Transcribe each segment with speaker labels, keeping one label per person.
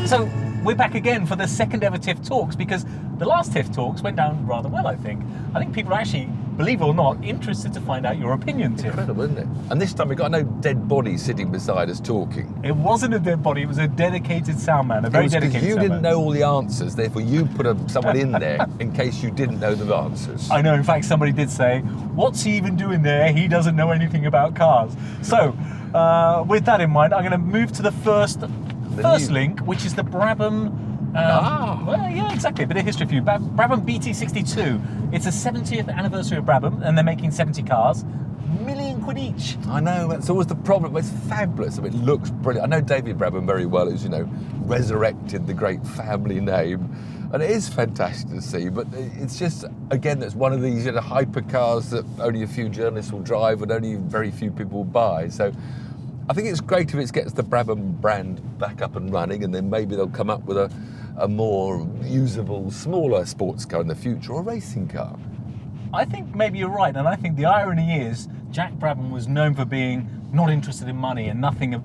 Speaker 1: So we're back again for the second ever Tiff Talks, because the last Tiff Talks went down rather well, I think. I think people are actually, believe it or not, interested to find out your opinion, Tiff.
Speaker 2: Incredible, isn't it? And this time we got no dead body sitting beside us talking.
Speaker 1: It wasn't a dead body, it was a dedicated sound man, a very dedicated
Speaker 2: you
Speaker 1: sound
Speaker 2: didn't
Speaker 1: man.
Speaker 2: know all the answers, therefore you put someone in there in case you didn't know the answers.
Speaker 1: I know, in fact, somebody did say, what's he even doing there? He doesn't know anything about cars. So, with that in mind, I'm going to move to the first link, which is the Brabham. Well, yeah, exactly. A bit of history for you. Brabham BT62. It's the 70th anniversary of Brabham, and they're making 70 cars. £1 million each.
Speaker 2: I know, that's always the problem. It's fabulous. I mean, it looks brilliant. I know David Brabham very well, who's, resurrected the great family name. And it is fantastic to see, but it's just, again, that's one of these hypercars that only a few journalists will drive and only very few people will buy. So I think it's great if it gets the Brabham brand back up and running, and then maybe they'll come up with a more usable, smaller sports car in the future, or a racing car.
Speaker 1: I think maybe you're right, and I think the irony is Jack Brabham was known for being not interested in money and nothing of.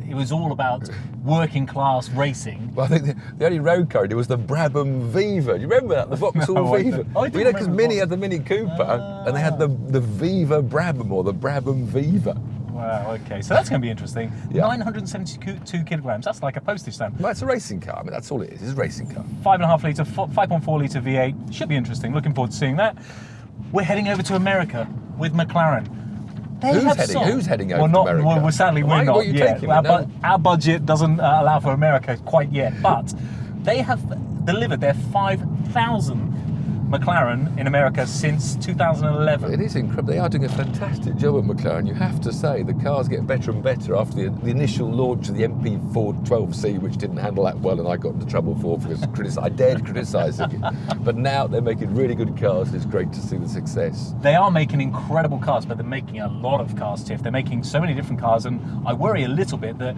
Speaker 1: It was all about working class racing.
Speaker 2: Well, I think the only road car he did was the Brabham Viva. Do you remember that? The Vauxhall Viva. Because Mini had the Mini Cooper, and they had the Viva Brabham, or the Brabham Viva.
Speaker 1: Wow, okay. So that's going to be interesting.
Speaker 2: Yeah.
Speaker 1: 972 kilograms. That's like a postage stamp.
Speaker 2: Well, it's a racing car. I mean, that's all it is. It's a racing car.
Speaker 1: 5.5 litre, 5.4 litre V8. Should be interesting. Looking forward to seeing that. We're heading over to America with McLaren.
Speaker 2: Who's heading over to America?
Speaker 1: Well, sadly, we're not.
Speaker 2: What are you taking?
Speaker 1: Our budget doesn't allow for America quite yet. But they have delivered their 5,000th McLaren in America since 2011.
Speaker 2: It is incredible. They are doing a fantastic job at McLaren, you have to say. The cars get better and better after the initial launch of the MP412C, which didn't handle that well, and I got into trouble for because I dared criticising it. But now they're making really good cars, and it's great to see the success.
Speaker 1: They are making incredible cars, but they're making a lot of cars, Tiff. They're making so many different cars, and I worry a little bit that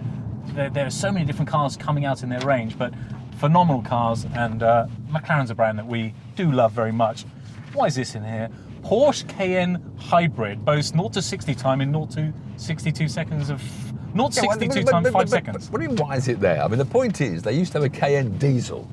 Speaker 1: there are so many different cars coming out in their range, but phenomenal cars, and McLaren's a brand that we do love very much. Why is this in here? Porsche Cayenne Hybrid boasts 0 to 60 time in 0 to 62 seconds of 0 to 62 times 5 seconds.
Speaker 2: What do you mean, why is it there? I mean, the point is, they used to have a Cayenne diesel.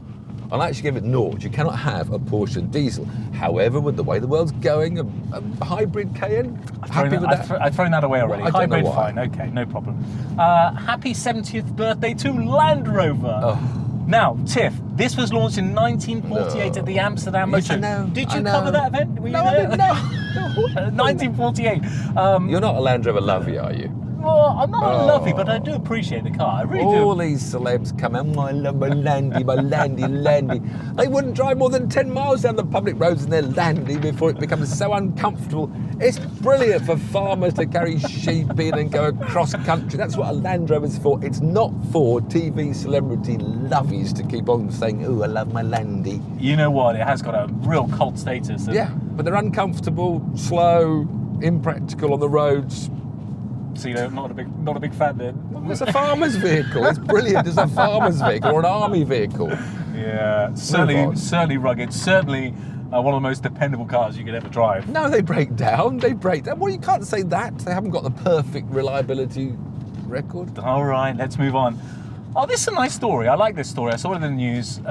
Speaker 2: I'll actually give it 0. You cannot have a Porsche diesel. However, with the way the world's going, a hybrid Cayenne,
Speaker 1: I've thrown that away already.
Speaker 2: Well, I don't know
Speaker 1: hybrid,
Speaker 2: why.
Speaker 1: fine, okay, no problem. Happy 70th birthday to Land Rover.
Speaker 2: Oh.
Speaker 1: Now, Tiff, this was launched in 1948 at the Amsterdam Motor Show.
Speaker 2: I know,
Speaker 1: Did you
Speaker 2: I know.
Speaker 1: cover that event? Were you
Speaker 2: No, I
Speaker 1: there?
Speaker 2: didn't know.
Speaker 1: 1948.
Speaker 2: You're not a Land Rover lover, are you?
Speaker 1: Well, I'm not a lovey, but I do appreciate the car. I really
Speaker 2: All
Speaker 1: do.
Speaker 2: these celebs come in, I love my Landy, my Landy, Landy. They wouldn't drive more than 10 miles down the public roads in their Landy before it becomes so uncomfortable. It's brilliant for farmers to carry sheep in and go across country. That's what a Land Rover's for. It's not for TV celebrity lovies to keep on saying, oh, I love my Landy.
Speaker 1: You know what? It has got a real cult status.
Speaker 2: Yeah, but they're uncomfortable, slow, impractical on the roads.
Speaker 1: So you're not a big fan then?
Speaker 2: It's a farmer's vehicle. It's brilliant. It's a farmer's vehicle or an army vehicle.
Speaker 1: Yeah, certainly rugged. Certainly one of the most dependable cars you could ever drive.
Speaker 2: No, they break down. Well, you can't say that. They haven't got the perfect reliability record.
Speaker 1: All right, let's move on. Oh, this is a nice story. I like this story. I saw it in the news.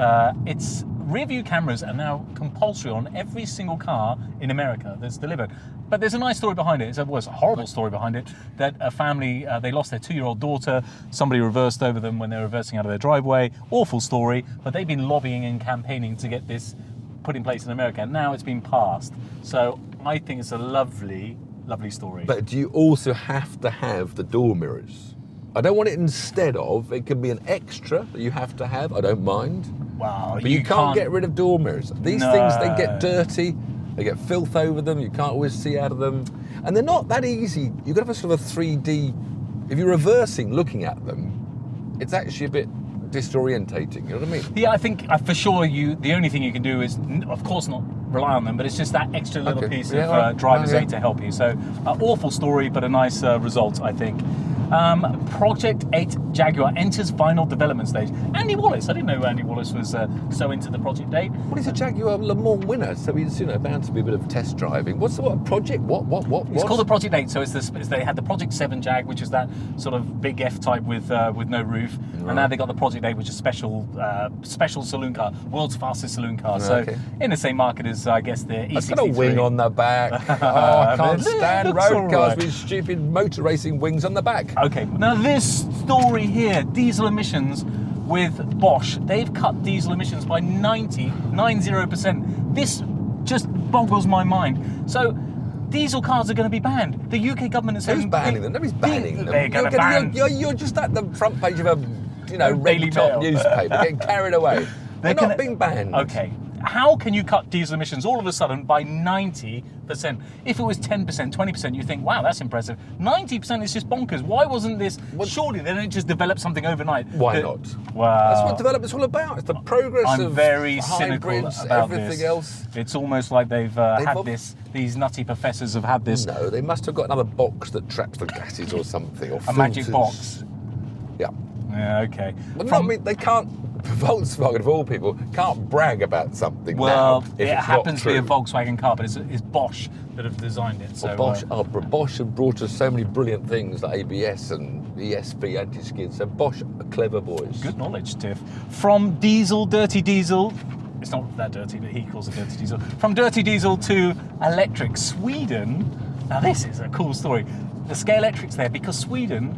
Speaker 1: It's rear view cameras are now compulsory on every single car in America that's delivered. But there's a nice story behind it. It's a horrible story behind it, that a family, they lost their 2-year-old daughter. Somebody reversed over them when they were reversing out of their driveway. Awful story, but they've been lobbying and campaigning to get this put in place in America. And now it's been passed. So I think it's a lovely, lovely story.
Speaker 2: But do you also have to have the door mirrors? I don't want it instead of. It can be an extra that you have to have. I don't mind.
Speaker 1: Wow,
Speaker 2: But you can't get rid of door mirrors. These things, they get dirty. They get filth over them. You can't always see out of them. And they're not that easy. You've got to have a sort of a 3D... If you're reversing looking at them, it's actually a bit disorientating. You know what I mean?
Speaker 1: Yeah, I think for sure the only thing you can do is, of course, not rely on them, but it's just that extra little piece of driver's aid to help you. So, awful story, but a nice result, I think. Project 8 Jaguar enters final development stage. Andy Wallace. I didn't know Andy Wallace was so into the Project 8.
Speaker 2: Well, he's a Jaguar Le Mans winner, so he's bound to be a bit of test driving. What's the project? What?
Speaker 1: It's called the Project 8. So they had the Project 7 Jag, which is that sort of big F-type with no roof, right. And now they got the Project 8, which is special saloon car, world's fastest saloon car. So in the same market as I guess the E63.
Speaker 2: It's got a wing on the back. I can't stand road cars with stupid motor racing wings on the back.
Speaker 1: Okay, now this story here, diesel emissions with Bosch. They've cut diesel emissions by 90%. This just boggles my mind. So diesel cars are going to be banned. The UK government is saying...
Speaker 2: Who's banning them? Nobody's banning them.
Speaker 1: They're going to ban...
Speaker 2: You're just at the front page of a
Speaker 1: Daily
Speaker 2: red top
Speaker 1: Mail.
Speaker 2: newspaper, getting carried away. They're not being banned.
Speaker 1: Okay. How can you cut diesel emissions all of a sudden by 90%? If it was 10%, 20%, you think, wow, that's impressive. 90% is just bonkers. Why wasn't this... Surely they didn't just develop something overnight.
Speaker 2: Why not?
Speaker 1: Wow.
Speaker 2: That's what development's all about. It's the progress of
Speaker 1: very cynical
Speaker 2: hybrids,
Speaker 1: about
Speaker 2: everything
Speaker 1: this.
Speaker 2: else.
Speaker 1: It's almost like they've had this. These nutty professors have had this.
Speaker 2: No, they must have got another box that traps the gases or something. Or
Speaker 1: a magic box.
Speaker 2: Yeah.
Speaker 1: Yeah, okay.
Speaker 2: Well, they can't... Volkswagen, of all people, can't brag about something
Speaker 1: well,
Speaker 2: now.
Speaker 1: It happens to be a Volkswagen car, but it's Bosch that have designed it. So
Speaker 2: Bosch have brought us so many brilliant things like ABS and ESP anti-skid. So Bosch are clever boys.
Speaker 1: Good knowledge, Tiff. From dirty diesel. It's not that dirty, but he calls it dirty diesel. From dirty diesel to electric. Sweden. Now this is a cool story. The Scale Electric's there because Sweden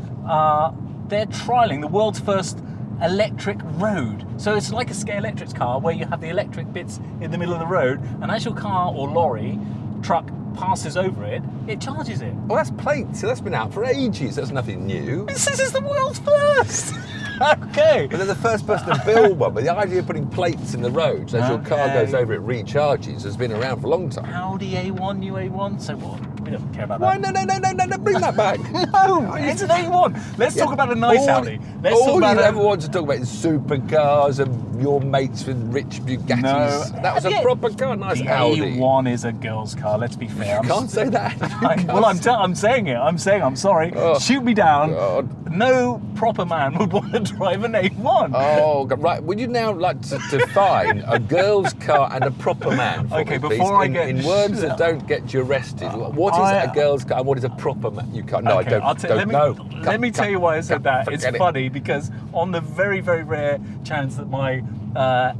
Speaker 1: they're trialling the world's first electric road. So it's like a Scale Electric's car where you have the electric bits in the middle of the road, and as your car or lorry, truck passes over it, it charges it.
Speaker 2: Well, that's plates. So that's been out for ages. That's nothing new.
Speaker 1: This is the world's first. Okay.
Speaker 2: But they're the first person to build one. But the idea of putting plates in the road, so as your car goes over, it recharges, has been around for a long time.
Speaker 1: Audi A1, new A1. So what? We don't care about
Speaker 2: Why?
Speaker 1: that.
Speaker 2: No, bring that back.
Speaker 1: No, it's an A1. Let's talk about a nice Audi.
Speaker 2: All you ever want to talk about is supercars and your mates with rich Bugattis.
Speaker 1: No,
Speaker 2: that was a proper car, nice Audi.
Speaker 1: The A1 is a girl's car. Let's be fair.
Speaker 2: You can't say that.
Speaker 1: I'm saying it. I'm sorry.
Speaker 2: Oh,
Speaker 1: shoot me down.
Speaker 2: God.
Speaker 1: No proper man would want to drive an A1.
Speaker 2: Oh, God. Right. Would you now like to define a girl's car and a proper man for
Speaker 1: okay,
Speaker 2: me,
Speaker 1: before
Speaker 2: please?
Speaker 1: I get...
Speaker 2: In words that don't get you arrested. What is a girl's car and what is a proper man? You can't... No,
Speaker 1: okay,
Speaker 2: I don't.
Speaker 1: Let me tell you why I said that. It's
Speaker 2: it.
Speaker 1: funny because on the very, very rare chance that my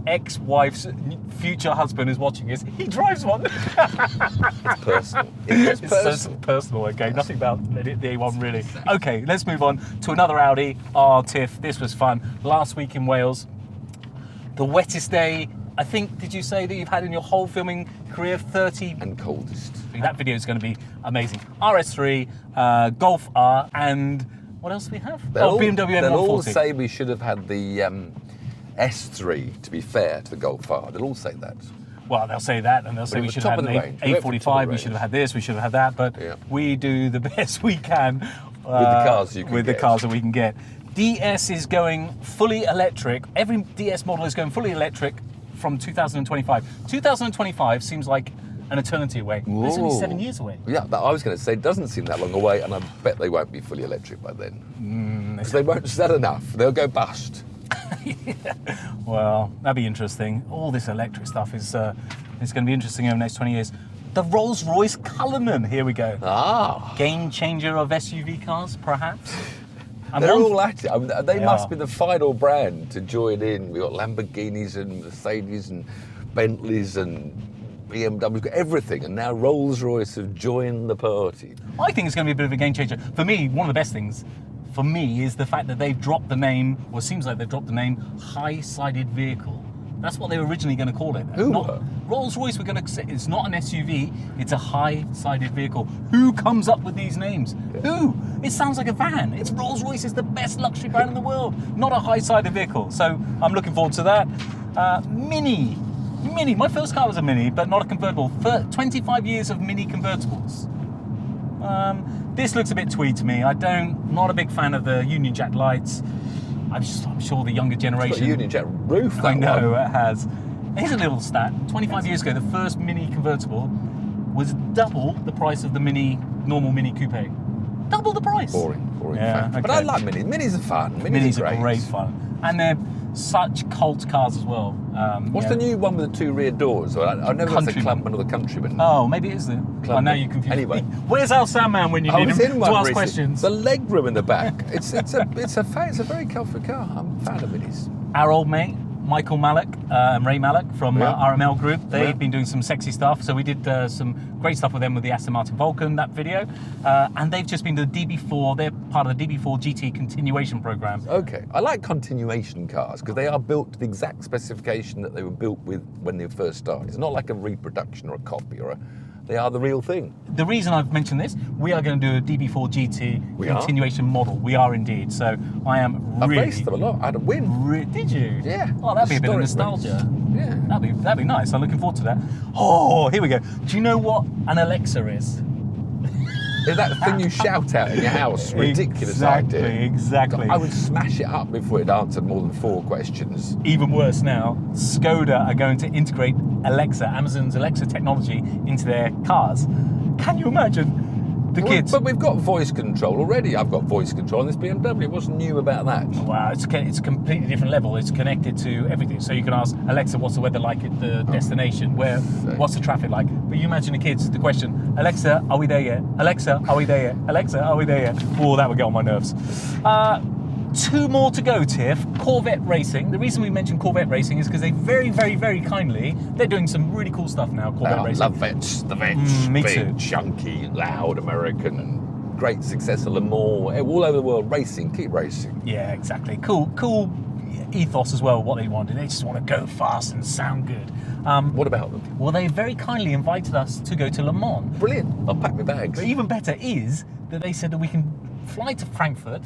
Speaker 1: ex-wife's future husband is watching this, he drives one.
Speaker 2: It's personal. It's personal.
Speaker 1: So personal, okay? Nothing about the A1 really. Okay, let's move on to another Audi. Oh, Tiff, this was fun. Last week in Wales, the wettest day, I think, did you say that you've had in your whole filming career? 30...
Speaker 2: And coldest.
Speaker 1: That video is going to be amazing. RS3, Golf R, and what else do we have? BMW M140.
Speaker 2: They'll all say we should have had the S3, to be fair to the Golf R. They'll all say that.
Speaker 1: Well, they'll say that, and they'll say we should have had an 845, we should have had this, we should have had that, but we do the best we can
Speaker 2: with the cars
Speaker 1: the cars that we can get. DS is going fully electric. Every DS model is going fully electric from 2025. 2025 seems like an eternity away. But it's only 7 years away.
Speaker 2: Yeah, I was going to say it doesn't seem that long away, and I bet they won't be fully electric by then. Because they won't sell enough. They'll go bust.
Speaker 1: Well, that'd be interesting. All this electric stuff is going to be interesting over the next 20 years. The Rolls-Royce Cullinan, here we go. Game changer of SUV cars, perhaps?
Speaker 2: They're all at it. They must be the final brand to join in. We've got Lamborghinis and Mercedes and Bentleys and BMW, everything, and now Rolls-Royce have joined the party.
Speaker 1: I think it's going to be a bit of a game changer. For me, one of the best things for me is the fact that they've dropped the name, or it seems like they've dropped the name, high-sided vehicle. That's what they were originally going to call it. Rolls-Royce were going to say it's not an SUV, it's a high-sided vehicle. Who comes up with these names? Who? It sounds like a van. It's Rolls-Royce is the best luxury brand in the world, not a high-sided vehicle. So I'm looking forward to that. Mini. My first car was a Mini, but not a convertible. 25 years of Mini convertibles. This looks a bit twee to me. Not a big fan of the Union Jack lights. I'm sure the younger generation...
Speaker 2: It's got a Union Jack roof, that
Speaker 1: I know,
Speaker 2: one.
Speaker 1: It has. Here's a little stat. 25 years ago, the first Mini convertible was double the price of the normal Mini coupe. Double the price.
Speaker 2: Boring
Speaker 1: Yeah,
Speaker 2: fact. But
Speaker 1: okay.
Speaker 2: I like Minis. Minis are fun.
Speaker 1: Minis
Speaker 2: are
Speaker 1: are great fun. And they're such cult cars as well.
Speaker 2: What's the new one with the 2 rear doors? I never got the
Speaker 1: Countryman.
Speaker 2: Clubman or the Countryman.
Speaker 1: Oh, maybe it is the. Oh, now you confused
Speaker 2: Anyway.
Speaker 1: me. Where's our Sandman when you
Speaker 2: I
Speaker 1: need
Speaker 2: was
Speaker 1: him
Speaker 2: in
Speaker 1: to
Speaker 2: one
Speaker 1: ask
Speaker 2: recently.
Speaker 1: questions?
Speaker 2: The leg room in the back. It's a very comfy car. I'm a fan of Minis.
Speaker 1: Our old mate, Michael Malik and Ray Malik from RML Group, they've been doing some sexy stuff. So we did some great stuff with them with the Aston Martin Vulcan, that video. And they've just been to the DB4. They're part of the DB4 GT continuation program.
Speaker 2: Okay, I like continuation cars because they are built to the exact specification that they were built with when they first started. It's not like a reproduction or a copy they are the real thing.
Speaker 1: The reason I've mentioned this, we are going to do a DB4 GT
Speaker 2: We are?
Speaker 1: continuation model. We are indeed. So I am
Speaker 2: I've
Speaker 1: really...
Speaker 2: raced them a lot. I had a win.
Speaker 1: Did you?
Speaker 2: Yeah.
Speaker 1: Oh, that'd be a bit of
Speaker 2: Historic
Speaker 1: nostalgia.
Speaker 2: race. Yeah.
Speaker 1: That'd be nice. I'm looking forward to that. Oh, here we go. Do you know what an Alexa is?
Speaker 2: Is that the thing you shout out in your house? Ridiculous idea.
Speaker 1: Exactly.
Speaker 2: I would smash it up before it answered more than 4 questions.
Speaker 1: Even worse now, Skoda are going to integrate Alexa, Amazon's Alexa technology, into their cars. Can you imagine the kids?
Speaker 2: But we've got voice control already. I've got voice control in this BMW. What's new about that?
Speaker 1: Wow, it's a completely different level. It's connected to everything. So you can ask Alexa, what's the weather like at the destination? What's the traffic like? But you imagine the kids, the question, Alexa, are we there yet? Alexa, are we there yet? Alexa, are we there yet? Oh, that would get on my nerves. 2 more to go, Tiff. Corvette Racing. The reason we mentioned Corvette Racing is because they very, very, very kindly, they're doing some really cool stuff now, Corvette Racing.
Speaker 2: I love Vets. The Vets.
Speaker 1: Me
Speaker 2: big,
Speaker 1: too.
Speaker 2: chunky, loud, American, great success at Le Mans, all over the world, racing, keep racing.
Speaker 1: Yeah, exactly. Cool ethos as well, what they wanted. They just want to go fast and sound good.
Speaker 2: What about them?
Speaker 1: Well, they very kindly invited us to go to Le Mans.
Speaker 2: Brilliant. I'll pack my bags.
Speaker 1: But even better is that they said that we can fly to Frankfurt,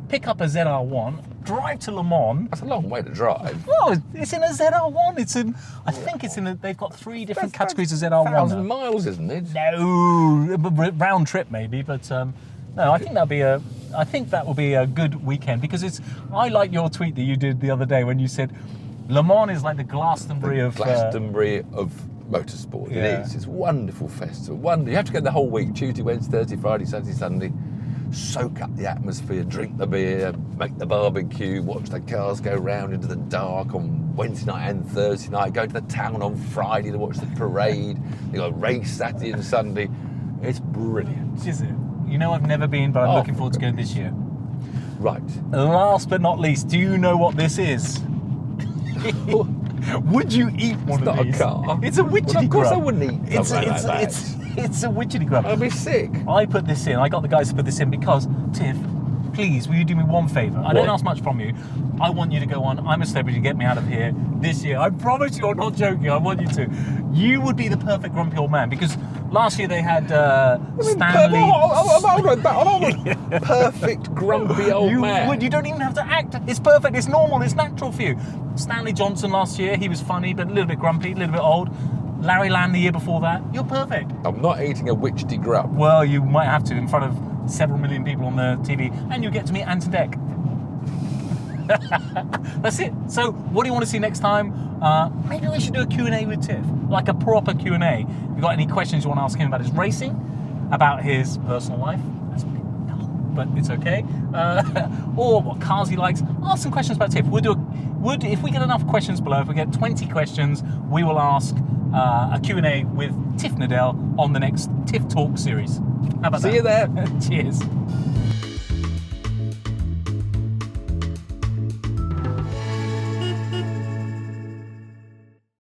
Speaker 1: pick up a ZR1, drive to Le Mans.
Speaker 2: That's a long way to drive.
Speaker 1: Oh, it's in a ZR1. I think it's in they've got 3 different categories of ZR1.
Speaker 2: 1,000 miles, isn't it?
Speaker 1: No, round trip maybe, but no, I think that will be a good weekend because I like your tweet that you did the other day when you said Le Mans is like the Glastonbury of
Speaker 2: motorsport.
Speaker 1: Yeah.
Speaker 2: It is. It's a wonderful festival. You have to go the whole week: Tuesday, Wednesday, Thursday, Friday, Saturday, Sunday. Soak up the atmosphere, drink the beer, make the barbecue, watch the cars go round into the dark on Wednesday night and Thursday night. Go to the town on Friday to watch the parade. They got a race Saturday and Sunday. It's brilliant.
Speaker 1: Is it? You know, I've never been, but I'm looking forward to going this year.
Speaker 2: Right.
Speaker 1: Last but not least, do you know what this is? Would you eat one of these?
Speaker 2: It's not a car.
Speaker 1: It's a widgety
Speaker 2: Well, of course
Speaker 1: grub.
Speaker 2: I wouldn't eat something like that.
Speaker 1: It's a widgety grub.
Speaker 2: I'd be sick.
Speaker 1: I put this in. I got the guys to put this in because, Tiff, please, will you do me one favour? I don't ask much from you. I want you to go on I'm a Celebrity, get me out of here this year. I promise you, I'm not joking. I want you to. You would be the perfect grumpy old man because last year they had Stanley.
Speaker 2: Perfect grumpy old man.
Speaker 1: You don't even have to act. It's perfect. It's normal. It's natural for you. Stanley Johnson last year, he was funny, but a little bit grumpy, a little bit old. Larry Lamb the year before that. You're perfect.
Speaker 2: I'm not eating a widgety grub.
Speaker 1: Well, you might have to in front of several million people on the TV, and you get to meet Anton Deck. That's it. So, what do you want to see next time? Maybe we should do a Q&A with Tiff, like a proper Q&A. If you've got any questions you want to ask him about his racing, about his personal life, that's a bit dull, but it's okay. Or what cars he likes. Ask some questions about Tiff. If we get enough questions below, if we get 20 questions, we will ask a Q&A with Tiff Needell on the next Tiff Talks series. How about that?
Speaker 2: See you there.
Speaker 1: Cheers.